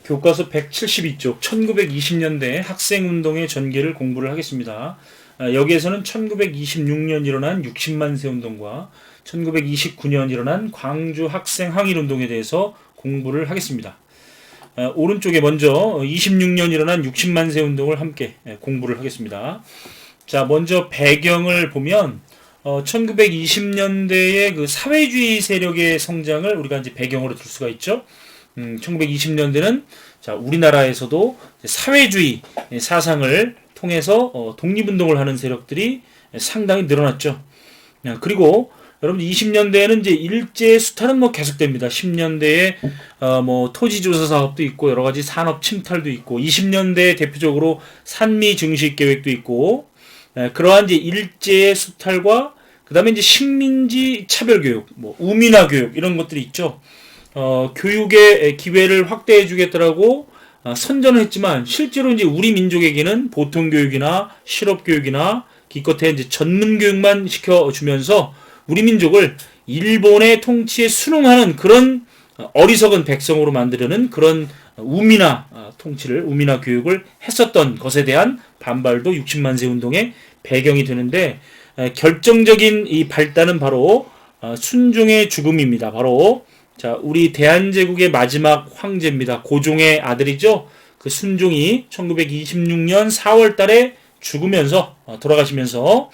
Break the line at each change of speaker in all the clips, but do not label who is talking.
교과서 172쪽 1920년대 학생운동의 전개를 공부를 하겠습니다. 여기에서는 1926년 일어난 60만 세 운동과 1929년 일어난 광주 학생 항일운동에 대해서 공부를 하겠습니다. 오른쪽에 먼저 26년 일어난 60만 세 운동을 함께 공부를 하겠습니다. 자, 먼저 배경을 보면 1920년대의 그 사회주의 세력의 성장을 우리가 이제 배경으로 둘 수가 있죠. 1920년대는 자, 우리나라에서도 사회주의 사상을 통해서 독립운동을 하는 세력들이 상당히 늘어났죠. 그리고 여러분 20년대에는 이제 일제 수탈은 뭐 계속됩니다. 10년대에 뭐 토지조사 사업도 있고 여러 가지 산업 침탈도 있고 20년대 대표적으로 산미 증식 계획도 있고 그러한 이제 일제의 수탈과 그다음에 이제 식민지 차별 교육, 뭐 우민화 교육 이런 것들이 있죠. 교육의 기회를 확대해 주겠다라고 선전을 했지만 실제로 이제 우리 민족에게는 보통 교육이나 실업 교육이나 기껏해 이제 전문 교육만 시켜주면서 우리 민족을 일본의 통치에 순응하는 그런 어리석은 백성으로 만들려는 그런 우민화 통치를, 우민화 교육을 했었던 것에 대한 반발도 60만 세 운동의 배경이 되는데 결정적인 이 발단은 바로 순종의 죽음입니다. 바로 자, 우리 대한제국의 마지막 황제입니다. 고종의 아들이죠. 그 순종이 1926년 4월 달에 죽으면서 돌아가시면서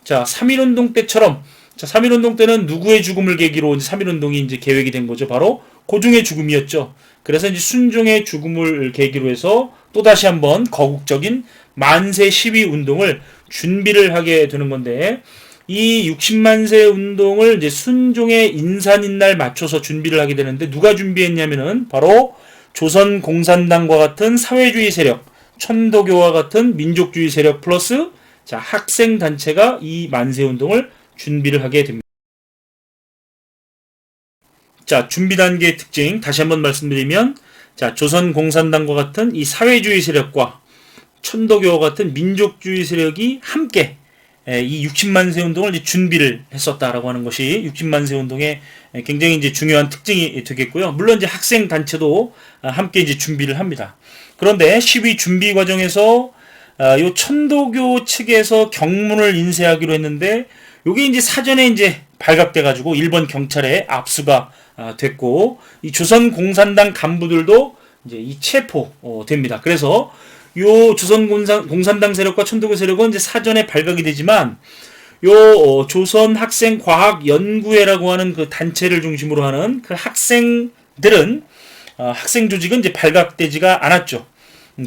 자, 3.1운동 때처럼 자, 3.1운동 때는 누구의 죽음을 계기로 이제 3.1운동이 이제 계획이 된 거죠. 바로 고종의 죽음이었죠. 그래서 이제 순종의 죽음을 계기로 해서 또다시 한번 거국적인 만세 시위 운동을 준비를 하게 되는 건데 이 60만 세 운동을 이제 순종의 인산인 날 맞춰서 준비를 하게 되는데 누가 준비했냐면은 바로 조선 공산당과 같은 사회주의 세력, 천도교와 같은 민족주의 세력 플러스 자, 학생 단체가 이 만세 운동을 준비를 하게 됩니다. 자, 준비 단계의 특징 다시 한번 말씀드리면 자, 조선 공산당과 같은 이 사회주의 세력과 천도교와 같은 민족주의 세력이 함께 이 60만 세 운동을 이제 준비를 했었다라고 하는 것이 60만 세 운동의 굉장히 이제 중요한 특징이 되겠고요. 물론 이제 학생 단체도 함께 이제 준비를 합니다. 그런데 시위 준비 과정에서 요 천도교 측에서 경문을 인쇄하기로 했는데 요게 이제 사전에 이제 발각돼 가지고 일본 경찰에 압수가 됐고 이 조선 공산당 간부들도 이제 이 체포됩니다. 그래서 요 조선 공산당 세력과 천도교 세력은 이제 사전에 발각이 되지만 요 조선 학생 과학 연구회라고 하는 그 단체를 중심으로 하는 그 학생들은 학생 조직은 이제 발각되지가 않았죠.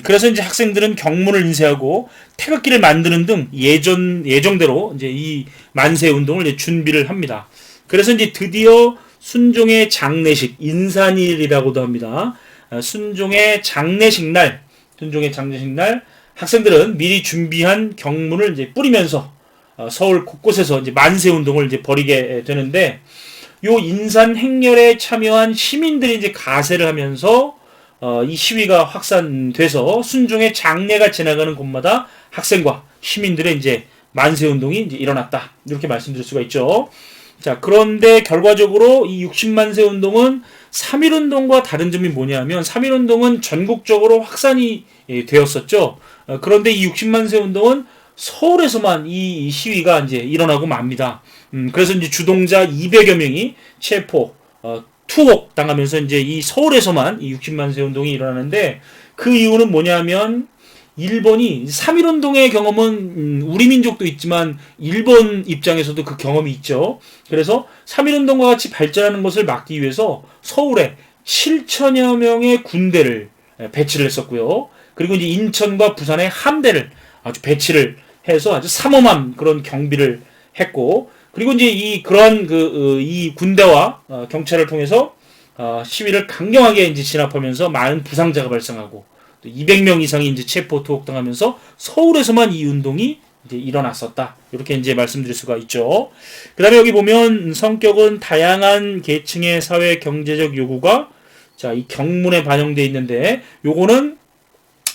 그래서 이제 학생들은 경문을 인쇄하고 태극기를 만드는 등 예정대로 이제 이 만세 운동을 이제 준비를 합니다. 그래서 이제 드디어 순종의 장례식, 인산일이라고도 합니다. 순종의 장례식 날 학생들은 미리 준비한 경문을 이제 뿌리면서 서울 곳곳에서 이제 만세 운동을 이제 벌이게 되는데 요 인산 행렬에 참여한 시민들이 이제 가세를 하면서 이 시위가 확산돼서 순종의 장례가 지나가는 곳마다 학생과 시민들의 이제 만세 운동이 이제 일어났다. 이렇게 말씀드릴 수가 있죠. 자, 그런데 결과적으로 이 60만 세 운동은 3.1운동과 다른 점이 뭐냐면 3.1운동은 전국적으로 확산이 되었었죠. 그런데 이 60만 세 운동은 서울에서만 이 시위가 이제 일어나고 맙니다. 그래서 이제 주동자 200여 명이 체포, 투옥 당하면서 이제 이 서울에서만 이 60만 세 운동이 일어나는데 그 이유는 뭐냐면 일본이 3.1운동의 경험은 우리 민족도 있지만 일본 입장에서도 그 경험이 있죠. 그래서 3.1운동과 같이 발전하는 것을 막기 위해서 서울에 7천여 명의 군대를 배치를 했었고요. 그리고 이제 인천과 부산에 함대를 아주 배치를 해서 아주 삼엄한 그런 경비를 했고, 그리고 이제 그러한 이 군대와 경찰을 통해서 시위를 강경하게 이제 진압하면서 많은 부상자가 발생하고 200명 이상이 이제 체포 투옥당하면서 서울에서만 이 운동이 이제 일어났었다. 이렇게 이제 말씀드릴 수가 있죠. 그다음에 여기 보면 성격은 다양한 계층의 사회 경제적 요구가 자, 이 경문에 반영되어 있는데 요거는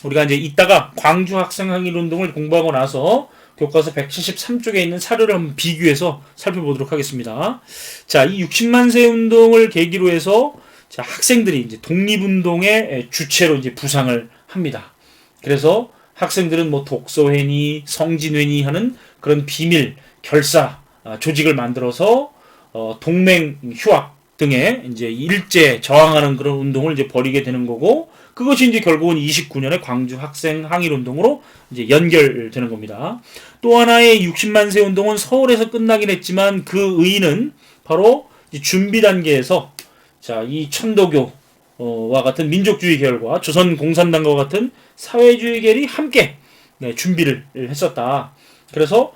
우리가 이제 이따가 광주 학생 항일 운동을 공부하고 나서 교과서 173쪽에 있는 사료를 한번 비교해서 살펴보도록 하겠습니다. 자, 이 60만 세 운동을 계기로 해서 자, 학생들이 이제 독립운동의 주체로 이제 부상을 합니다. 그래서 학생들은 뭐 독서회니 성진회니 하는 그런 비밀 결사 조직을 만들어서 동맹 휴학 등의 이제 일제 저항하는 그런 운동을 이제 벌이게 되는 거고, 그것이 이제 결국은 29년에 광주 학생 항일 운동으로 이제 연결되는 겁니다. 또 하나의 60만 세 운동은 서울에서 끝나긴 했지만 그 의의는 바로 준비 단계에서 자, 이 천도교와 같은 민족주의 계열과 조선 공산당과 같은 사회주의 계열이 함께 준비를 했었다. 그래서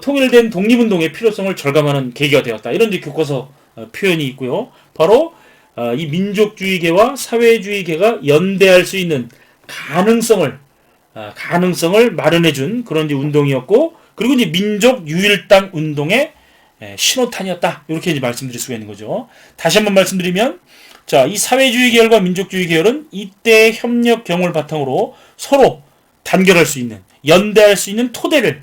통일된 독립운동의 필요성을 절감하는 계기가 되었다. 이런 이제 교과서 표현이 있고요. 바로 이 민족주의계와 사회주의계가 연대할 수 있는 가능성을 마련해준 그런 이제 운동이었고, 그리고 이제 민족유일당 운동의 신호탄이었다. 이렇게 이제 말씀드릴 수가 있는 거죠. 다시 한번 말씀드리면, 자, 이 사회주의 계열과 민족주의 계열은 이때의 협력 경험을 바탕으로 서로 단결할 수 있는, 연대할 수 있는 토대를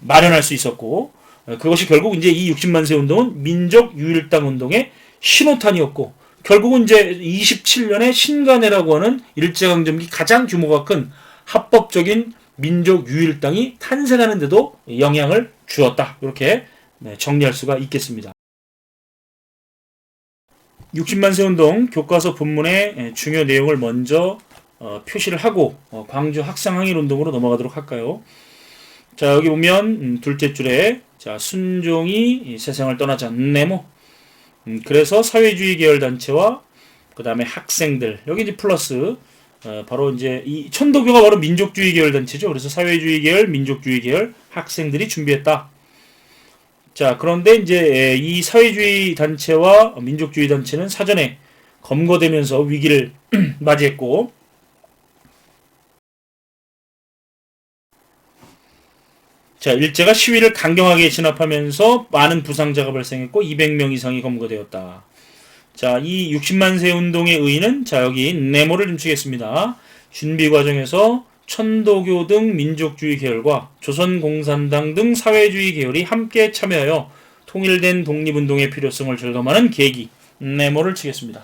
마련할 수 있었고, 그것이 결국 이제 이 60만 세 운동은 민족유일당 운동의 신호탄이었고, 결국은 이제 27년에 신간회라고 하는 일제강점기 가장 규모가 큰 합법적인 민족유일당이 탄생하는 데도 영향을 주었다. 이렇게 정리할 수가 있겠습니다. 60만 세 운동 교과서 본문의 중요 내용을 먼저 표시를 하고 광주 학생항일 운동으로 넘어가도록 할까요? 자, 여기 보면 둘째 줄에 자, 순종이 세상을 떠나자 네모. 그래서 사회주의 계열 단체와 그 다음에 학생들, 여기 이제 플러스 바로 이제 이 천도교가 바로 민족주의 계열 단체죠. 그래서 사회주의 계열, 민족주의 계열 학생들이 준비했다. 자, 그런데 이제 이 사회주의 단체와 민족주의 단체는 사전에 검거되면서 위기를 맞이했고, 자, 일제가 시위를 강경하게 진압하면서 많은 부상자가 발생했고 200명 이상이 검거되었다. 자, 이 60만 세 운동의 의의는 자, 여기 네모를 좀 치겠습니다. 준비 과정에서 천도교 등 민족주의 계열과 조선공산당 등 사회주의 계열이 함께 참여하여 통일된 독립운동의 필요성을 절감하는 계기, 네모를 치겠습니다.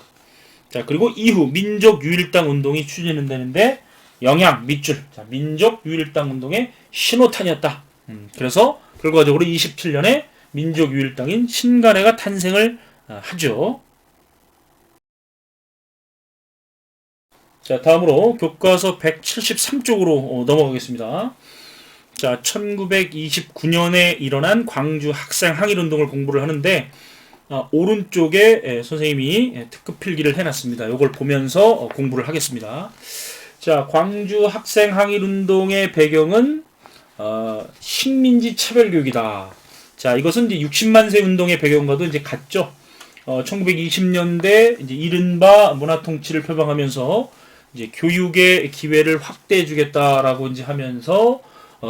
자, 그리고 이후 민족유일당 운동이 추진되는데 영향, 밑줄, 자, 민족유일당 운동의 신호탄이었다. 그래서 결과적으로 27년에 민족유일당인 신간회가 탄생을 하죠. 자, 다음으로 교과서 173쪽으로 넘어가겠습니다. 자, 1929년에 일어난 광주 학생 항일운동을 공부를 하는데 오른쪽에 선생님이 특급 필기를 해놨습니다. 이걸 보면서 공부를 하겠습니다. 자, 광주 학생 항일운동의 배경은 식민지 차별교육이다. 자, 이것은 이제 60만 세 운동의 배경과도 이제 같죠. 1920년대 이제 이른바 문화통치를 표방하면서 이제 교육의 기회를 확대해 주겠다라고 이제 하면서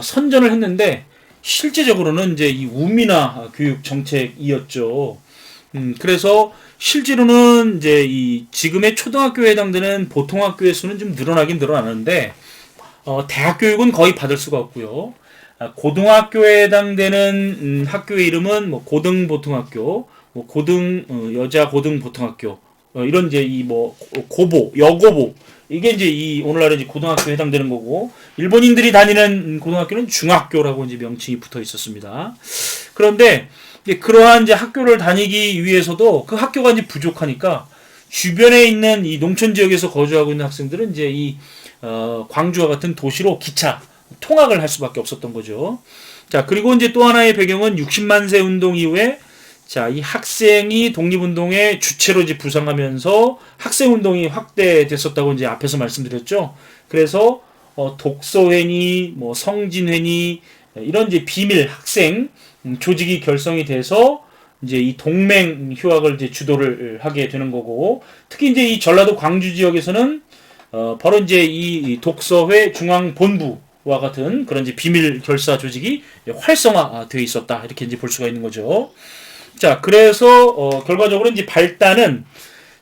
선전을 했는데, 실제적으로는 이제 이 우민화 교육 정책이었죠. 그래서 실제로는 이제 이 지금의 초등학교에 해당되는 보통학교의 수는 좀 늘어나긴 늘어나는데, 대학 교육은 거의 받을 수가 없고요. 고등학교에 해당되는 학교의 이름은 뭐 고등보통학교, 뭐 여자 고등보통학교, 이런 이제 이 뭐 고보, 여고보, 이게 이제 이 오늘날에 이제 고등학교에 해당되는 거고, 일본인들이 다니는 고등학교는 중학교라고 이제 명칭이 붙어 있었습니다. 그런데 이제 그러한 이제 학교를 다니기 위해서도 그 학교가 이제 부족하니까 주변에 있는 이 농촌 지역에서 거주하고 있는 학생들은 이제 이 광주와 같은 도시로 기차 통학을 할 수밖에 없었던 거죠. 자, 그리고 이제 또 하나의 배경은 60만 세 운동 이후에 자, 이 학생이 독립운동의 주체로 이제 부상하면서 학생운동이 확대됐었다고 이제 앞에서 말씀드렸죠. 그래서 독서회니, 뭐 성진회니, 이런 이제 비밀 학생 조직이 결성이 돼서 이제 이 동맹 휴학을 이제 주도를 하게 되는 거고, 특히 이제 이 전라도 광주 지역에서는 바로 이제 이 독서회 중앙본부와 같은 그런 이제 비밀 결사 조직이 활성화되어 있었다. 이렇게 이제 볼 수가 있는 거죠. 자, 그래서 결과적으로 이제 발단은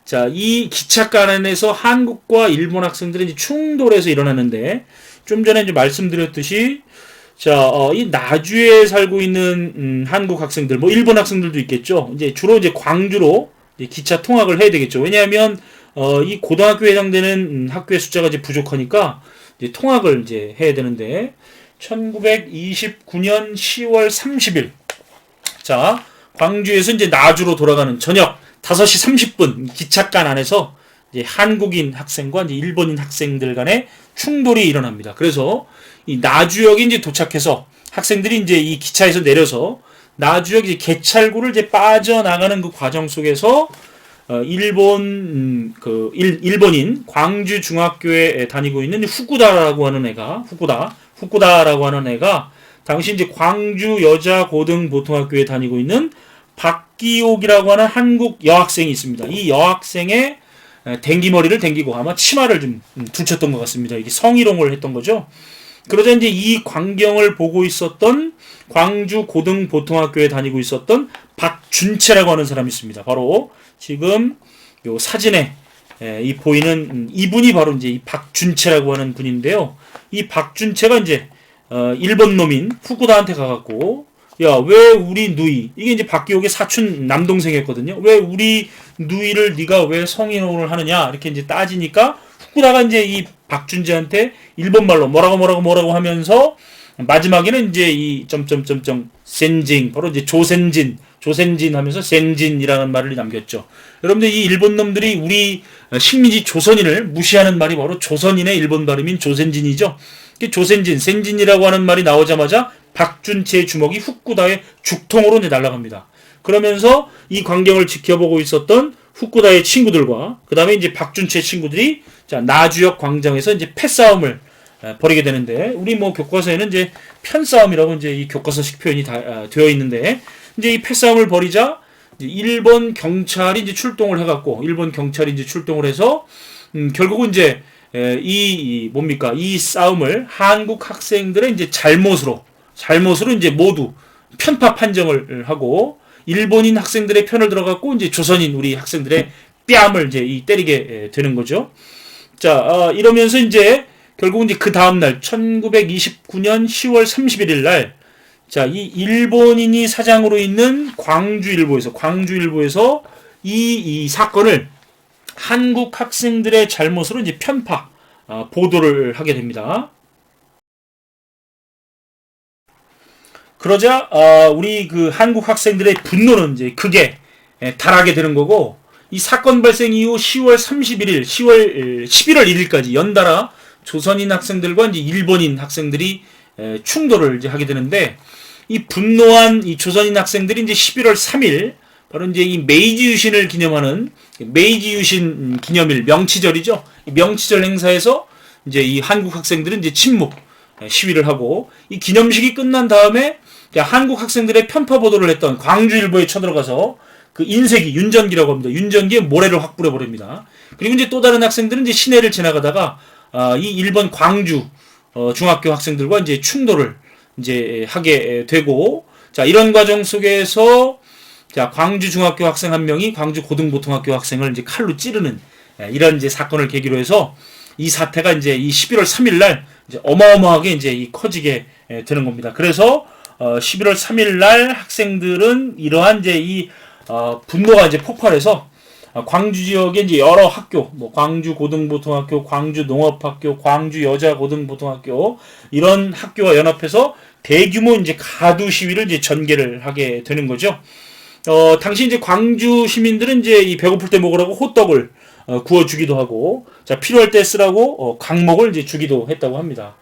자, 이 기차가 안에서 한국과 일본 학생들이 이제 충돌해서 일어났는데, 좀 전에 이제 말씀드렸듯이 자, 이 나주에 살고 있는 한국 학생들, 뭐 일본 학생들도 있겠죠. 이제 주로 이제 광주로 이제 기차 통학을 해야 되겠죠. 왜냐하면 이 고등학교에 해당되는 학교의 숫자가 이제 부족하니까 이제 통학을 이제 해야 되는데 1929년 10월 30일 자 광주에서 이제 나주로 돌아가는 저녁 5시 30분 기찻간 안에서 이제 한국인 학생과 이제 일본인 학생들 간의 충돌이 일어납니다. 그래서 이 나주역에 이제 도착해서 학생들이 이제 이 기차에서 내려서 나주역 이제 개찰구를 이제 빠져나가는 그 과정 속에서 일본인 광주 중학교에 다니고 있는 후쿠다라고 하는 애가 후쿠다라고 하는 애가 당시 이제 광주 여자 고등 보통학교에 다니고 있는 박기옥이라고 하는 한국 여학생이 있습니다. 이 여학생의 댕기머리를 댕기고 아마 치마를 좀 둘쳤던 것 같습니다. 이게 성희롱을 했던 거죠. 그러자 이제 이 광경을 보고 있었던 광주 고등보통학교에 다니고 있었던 박준채라고 하는 사람이 있습니다. 바로 지금 요 사진에 이 보이는 이분이 바로 이제 이 박준채라고 하는 분인데요. 이 박준채가 이제 일본 놈인 후쿠다한테 가갖고 야, 왜 우리 누이 이게 이제 박기옥의 사촌 남동생이었거든요. 왜 우리 누이를 네가 왜 성희롱을 하느냐 이렇게 이제 따지니까 후쿠다가 이제 이 박준재한테 일본말로 뭐라고 하면서 마지막에는 이제 이 센징 바로 이제 조센진 하면서 센진이라는 말을 남겼죠. 여러분들 이 일본 놈들이 우리 식민지 조선인을 무시하는 말이 바로 조선인의 일본 발음인 조센진이죠. 조센진, 센진이라고 하는 말이 나오자마자 박준채의 주먹이 후쿠다의 죽통으로 이제 날아갑니다. 그러면서 이 광경을 지켜보고 있었던 후쿠다의 친구들과 그 다음에 이제 박준채 친구들이 자 나주역 광장에서 이제 패싸움을 벌이게 되는데 우리 뭐 교과서에는 이제 편싸움이라고 이제 이 교과서식 표현이 되어 있는데 이제 이 패싸움을 벌이자 이제 일본 경찰이 이제 출동을 해갖고 해서 결국은 이제 이 싸움을 한국 학생들의 이제 잘못으로 이제 모두 편파 판정을 하고 일본인 학생들의 편을 들어갖고 이제 조선인 우리 학생들의 뺨을 이제 때리게 되는 거죠. 자, 이러면서 이제 결국은 이제 그 다음날 1929년 10월 31일 날 자, 이 일본인이 사장으로 있는 광주일보에서 이 사건을 한국 학생들의 잘못으로 이제 편파 보도를 하게 됩니다. 그러자 우리 그 한국 학생들의 분노는 이제 극에 달하게 되는 거고 이 사건 발생 이후 11월 1일까지 연달아 조선인 학생들과 이제 일본인 학생들이 충돌을 이제 하게 되는데 이 분노한 이 조선인 학생들이 이제 11월 3일 바로 이제 이 메이지 유신을 기념하는 메이지 유신 기념일 명치절이죠. 이 명치절 행사에서 이제 이 한국 학생들은 이제 침묵 시위를 하고 이 기념식이 끝난 다음에 한국 학생들의 편파 보도를 했던 광주일보에 쳐들어가서 그 인쇄기 윤전기라고 합니다. 윤전기에 모래를 확 뿌려버립니다. 그리고 이제 또 다른 학생들은 이제 시내를 지나가다가 이 일본 광주 중학교 학생들과 이제 충돌을 이제 하게 되고 자 이런 과정 속에서 자 광주 중학교 학생 한 명이 광주 고등보통학교 학생을 이제 칼로 찌르는 이런 이제 사건을 계기로 해서 이 사태가 이제 이 11월 3일 날 이제 어마어마하게 이제 이 커지게 되는 겁니다. 그래서 11월 3일 날 학생들은 이러한 이제 이 분노가 이제 폭발해서 광주 지역의 이제 여러 학교, 뭐 광주 고등보통학교, 광주 농업학교, 광주 여자 고등보통학교 이런 학교와 연합해서 대규모 이제 가두 시위를 이제 전개를 하게 되는 거죠. 당시 이제 광주 시민들은 이제 이 배고플 때 먹으라고 호떡을 구워주기도 하고, 자 필요할 때 쓰라고 강목을 이제 주기도 했다고 합니다.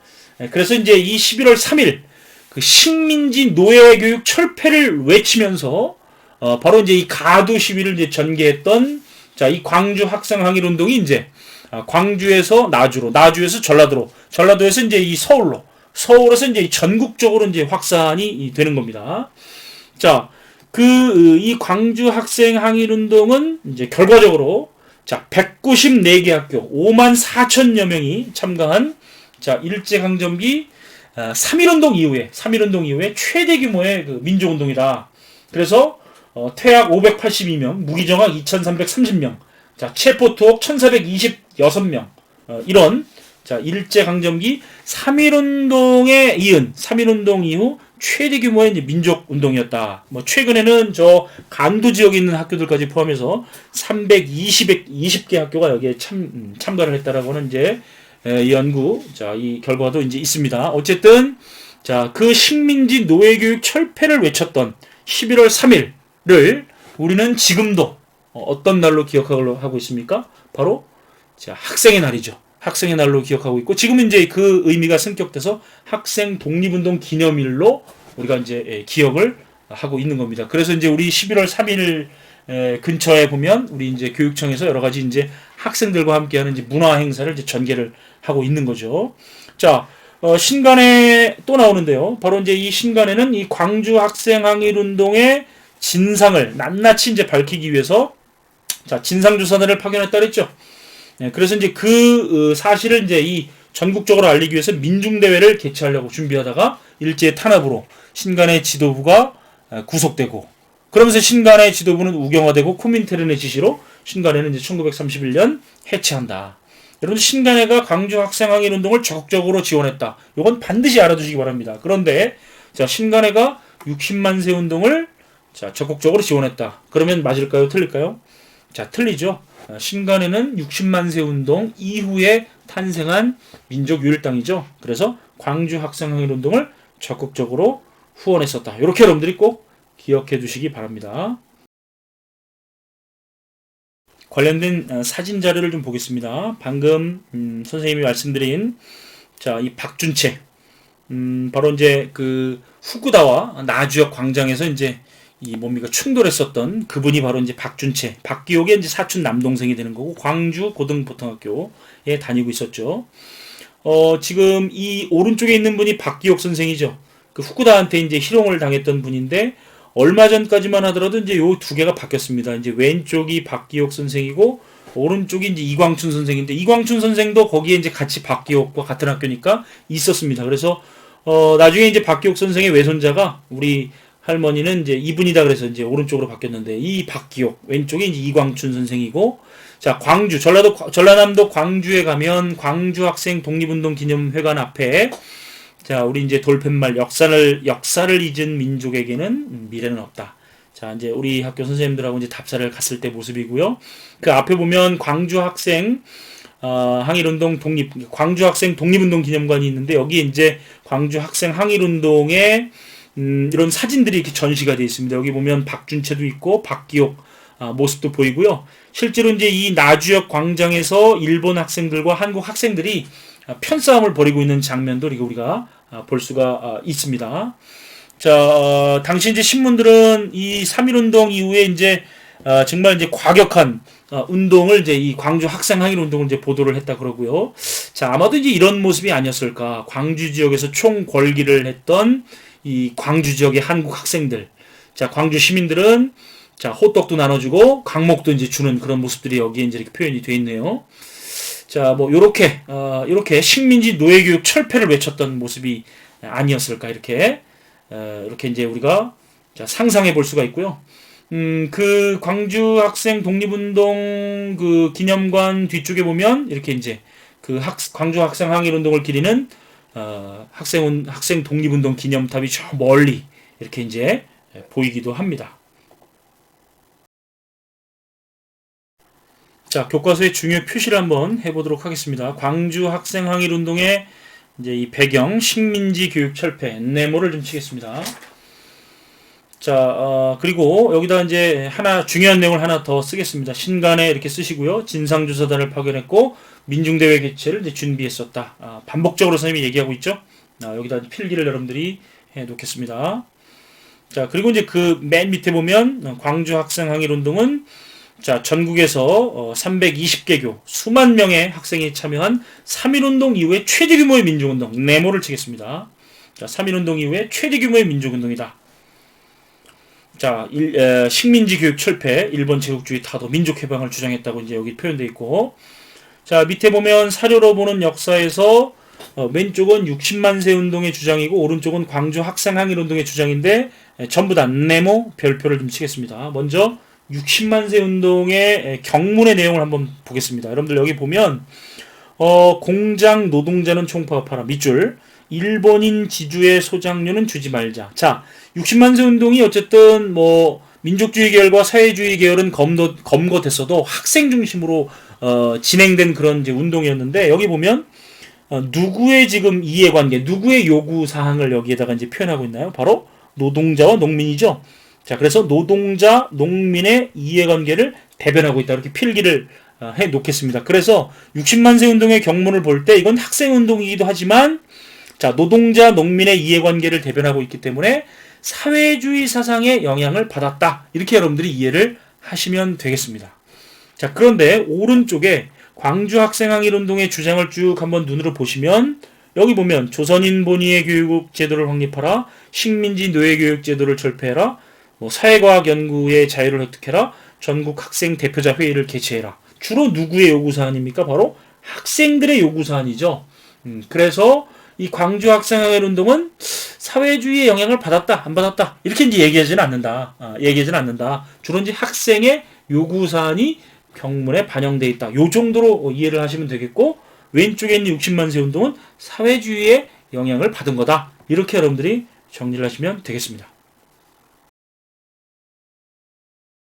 그래서 이제 이 11월 3일 그 식민지 노예 교육 철폐를 외치면서 바로 이제 이 가두 시위를 이제 전개했던 자 이 광주 학생 항일 운동이 이제 광주에서 나주로, 나주에서 전라도로, 전라도에서 이제 이 서울에서 이제 전국적으로 이제 확산이 되는 겁니다. 자, 이 광주 학생 항일 운동은 이제 결과적으로 자 194개 학교 54,000여 명이 참가한 자 일제강점기 3.1운동 이후에 최대 규모의 그 민족운동이다. 그래서 퇴학 582명, 무기정학 2,330명, 자 체포 투옥 1,426명 이런 자 일제강점기 3.1운동에 이은 3.1운동 이후 최대 규모의 이제 민족 운동이었다. 뭐 최근에는 저 간도 지역에 있는 학교들까지 포함해서 320개 학교가 여기에 참가를 했다라고 하는 이제 이 연구, 자, 이 결과도 이제 있습니다. 어쨌든 자, 그 식민지 노예교육 철폐를 외쳤던 11월 3일을 우리는 지금도 어떤 날로 기억하고 있습니까? 바로 자, 학생의 날이죠. 학생의 날로 기억하고 있고, 지금은 이제 그 의미가 승격돼서 학생 독립운동 기념일로 우리가 이제 기억을 하고 있는 겁니다. 그래서 이제 우리 11월 3일 근처에 보면 우리 이제 교육청에서 여러 가지 이제 학생들과 함께하는 이제 문화 행사를 이제 전개를 하고 있는 거죠. 자, 신간에 또 나오는데요. 바로 이제 이 신간에는 이 광주 학생 항일 운동의 진상을 낱낱이 이제 밝히기 위해서 자, 진상조사단을 파견했다 그랬죠. 네, 그래서 이제 그 사실을 이제 이 전국적으로 알리기 위해서 민중대회를 개최하려고 준비하다가 일제의 탄압으로 신간의 지도부가 구속되고, 그러면서 신간의 지도부는 우경화되고 코민테른의 지시로 신간회는 이제 1931년 해체한다. 여러분, 신간회가 광주 학생항일 운동을 적극적으로 지원했다. 이건 반드시 알아두시기 바랍니다. 그런데 자, 신간회가 60만 세 운동을 자, 적극적으로 지원했다. 그러면 맞을까요? 틀릴까요? 자, 틀리죠. 신간회는 60만 세 운동 이후에 탄생한 민족유일당이죠. 그래서 광주 학생항일 운동을 적극적으로 후원했었다. 이렇게 여러분들이 꼭 기억해 두시기 바랍니다. 관련된 사진 자료를 좀 보겠습니다. 방금 선생님이 말씀드린 자, 이 박준채, 바로 이제 그 후쿠다와 나주역 광장에서 이제 이 뭡니까 충돌했었던 그분이 바로 이제 박준채, 박기옥의 이제 사촌 남동생이 되는 거고, 광주 고등보통학교에 다니고 있었죠. 지금 이 오른쪽에 있는 분이 박기옥 선생이죠. 그 후쿠다한테 이제 희롱을 당했던 분인데, 얼마 전까지만 하더라도 이제 요 두 개가 바뀌었습니다. 이제 왼쪽이 박기옥 선생이고 오른쪽이 이제 이광춘 선생인데, 이광춘 선생도 거기에 이제 같이 박기옥과 같은 학교니까 있었습니다. 그래서 나중에 이제 박기옥 선생의 외손자가 우리 할머니는 이제 이분이다 그래서 이제 오른쪽으로 바뀌었는데, 이 박기옥 왼쪽이 이제 이광춘 선생이고, 자, 광주 전라남도 광주에 가면 광주 학생 독립운동 기념회관 앞에 자, 우리 이제 돌팻말 역사를 잊은 민족에게는 미래는 없다. 자, 이제 우리 학교 선생님들하고 이제 답사를 갔을 때 모습이고요. 그 앞에 보면 광주 학생 항일운동 광주 학생 독립운동 기념관이 있는데, 여기에 이제 광주 학생 항일운동의 이런 사진들이 이렇게 전시가 되어 있습니다. 여기 보면 박준채도 있고 박기옥 모습도 보이고요. 실제로 이제 이 나주역 광장에서 일본 학생들과 한국 학생들이 편싸움을 벌이고 있는 장면도 우리가 볼 수가 있습니다. 자, 당시 이제 신문들은 이 3.1운동 이후에 이제 정말 이제 과격한 운동을 이제 이 광주 학생 항일 운동을 이제 보도를 했다 그러고요. 자, 아마도 이제 이런 모습이 아니었을까. 광주 지역에서 총궐기를 했던 이 광주 지역의 한국 학생들, 자, 광주 시민들은 자, 호떡도 나눠주고 강목도 이제 주는 그런 모습들이 여기에 이제 이렇게 표현이 되어 있네요. 자, 뭐 요렇게 식민지 노예교육 철폐를 외쳤던 모습이 아니었을까, 이렇게 이제 우리가 자, 상상해 볼 수가 있고요. 그 광주 학생 독립운동 그 기념관 뒤쪽에 보면 이렇게 이제 그 광주 학생 항일 운동을 기리는 학생 독립운동 기념탑이 저 멀리 이렇게 이제 보이기도 합니다. 자, 교과서의 중요 표시를 한번 해보도록 하겠습니다. 광주 학생 항일 운동의 이제 이 배경, 식민지 교육 철폐, 네모를 좀 치겠습니다. 자, 그리고 여기다 이제 중요한 내용을 하나 더 쓰겠습니다. 신간에 이렇게 쓰시고요. 진상조사단을 파견했고, 민중대회 개최를 이제 준비했었다. 반복적으로 선생님이 얘기하고 있죠. 여기다 필기를 여러분들이 해 놓겠습니다. 자, 그리고 이제 그 맨 밑에 보면 광주 학생 항일 운동은 자, 전국에서 320개교 수만 명의 학생이 참여한 3.1운동 이후에 최대 규모의 민족운동, 네모를 치겠습니다. 자, 3.1운동 이후에 최대 규모의 민족운동이다. 자, 식민지 교육 철폐, 일본 제국주의 타도, 민족 해방을 주장했다고 이제 여기 표현되어 있고, 자, 밑에 보면 사료로 보는 역사에서 왼쪽은 60만 세 운동의 주장이고 오른쪽은 광주 학생 항일 운동의 주장인데 전부 다 네모 별표를 좀 치겠습니다. 먼저 60만 세 운동의 경문의 내용을 한번 보겠습니다. 여러분들 여기 보면 공장 노동자는 총파업하라 밑줄, 일본인 지주의 소장료는 주지 말자. 자, 60만세 운동이 어쨌든 뭐 민족주의 계열과 사회주의 계열은 검거됐어도 학생 중심으로 진행된 그런 이제 운동이었는데 여기 보면 누구의 지금 이해관계, 누구의 요구 사항을 여기에다가 이제 표현하고 있나요? 바로 노동자와 농민이죠. 자, 그래서 노동자, 농민의 이해관계를 대변하고 있다. 이렇게 필기를 해 놓겠습니다. 그래서 60만세 운동의 경문을 볼 때 이건 학생 운동이기도 하지만 자, 노동자, 농민의 이해관계를 대변하고 있기 때문에 사회주의 사상의 영향을 받았다. 이렇게 여러분들이 이해를 하시면 되겠습니다. 자, 그런데 오른쪽에 광주 학생항일 운동의 주장을 쭉 한번 눈으로 보시면 여기 보면 조선인 본위의 교육 제도를 확립하라, 식민지 노예 교육 제도를 철폐해라, 뭐 사회과학 연구의 자유를 획득해라, 전국 학생 대표자 회의를 개최해라. 주로 누구의 요구 사안입니까? 바로 학생들의 요구 사안이죠. 그래서 이 광주 학생항일 운동은 사회주의의 영향을 받았다, 안 받았다 이렇게 이제 얘기하지는 않는다. 주로 이제 학생의 요구 사안이 경문에 반영돼 있다. 요 정도로 이해를 하시면 되겠고 왼쪽에 있는 60만세 운동은 사회주의의 영향을 받은 거다. 이렇게 여러분들이 정리를 하시면 되겠습니다.